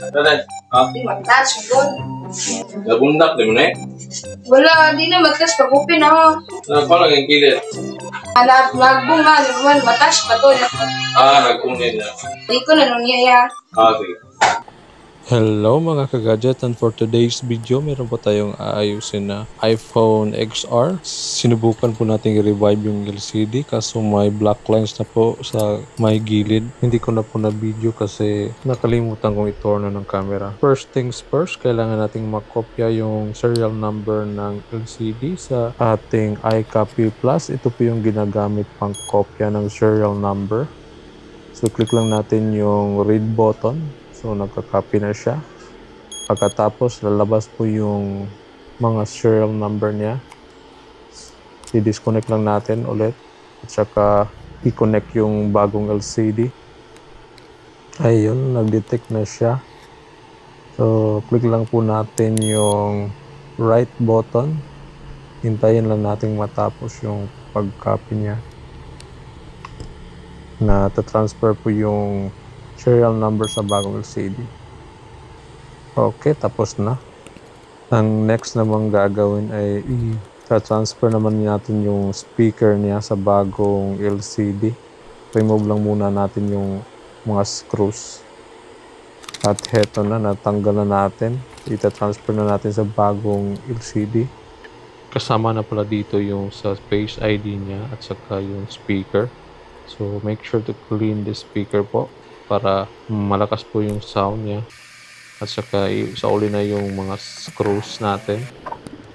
Tanan. Di mag-touch good. Nabundak din mo na eh. Wala, di na mag-touch pag open ako. Paano yung kilit? Nagbunga, naman, matouch pa to. Nagkunin na. Di ko na nung niya. Sige. Hello mga kagadget, and for today's video meron po tayong aayusin na iPhone XR. Sinubukan po natin i-revive yung LCD kaso may black lines na po sa may gilid. Hindi ko na po na video kasi nakalimutan kong i-turn na ng camera. First things first, kailangan nating makopya yung serial number ng LCD sa ating iCopy Plus. Ito po yung ginagamit pang kopya ng serial number. So click lang natin yung read button. So, nagka-copy na siya. Pagkatapos, lalabas po yung mga serial number niya. I-disconnect lang natin ulit. At saka, i-connect yung bagong LCD. Ayun, nag-detect na siya. So, click lang po natin yung right button. Hintayin lang natin matapos yung pag-copy niya. Na transfer po yung serial number sa bagong LCD. Okay, tapos na. Ang next namang gagawin ay i-transfer naman natin yung speaker niya sa bagong LCD. Remove lang muna natin yung mga screws. At heto na, natanggal na natin. I-transfer na natin sa bagong LCD. Kasama na pala dito yung sa Face ID niya at saka yung speaker. So, make sure to clean the speaker po para malakas po yung sound niya. At saka isauli na yung mga screws natin.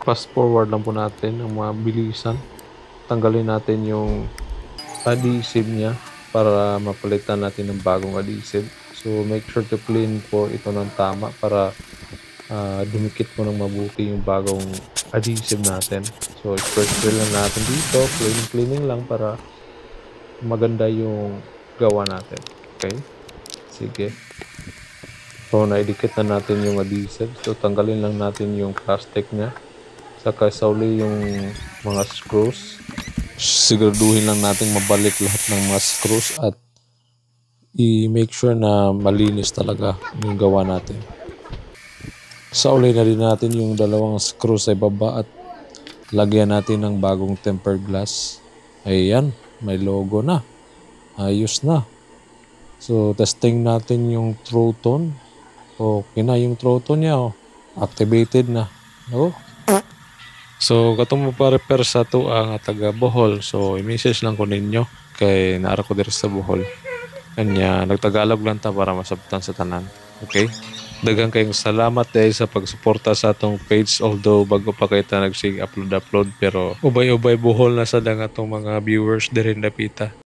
Fast forward lang po natin ang mga bilisan. Tanggalin natin yung adhesive niya para mapalitan natin ng bagong adhesive. So make sure to clean po ito ng tama para dumikit po ng mabuti yung bagong adhesive natin. So spray lang natin dito. Cleaning lang para maganda yung gawa natin. Okay? Sige. So, naidikit na natin yung adhesive. So, tanggalin lang natin yung plastic niya. Saka sauli yung mga screws. Siguraduhin lang natin mabalik lahat ng mga screws at i-make sure na malinis talaga yung gawa natin. Sauli na din natin yung dalawang screws sa baba at lagyan natin ng bagong tempered glass. Ayan, may logo na. Ayos na. So, testing natin yung true tone. Okay na yung true tone niya. Activated na. So, katong maparepair sa ito ang taga Bohol. So, i-message lang ko ninyo kay naara ko dito sa Bohol. Kanya, nagtagalog lang ta para masabtan sa tanan. Okay? Daghang kayong salamat dahil sa pagsuporta sa atong page. Although, bago pa kayo nagsig upload. Pero, ubay-ubay Bohol na sa atong mga viewers din napita.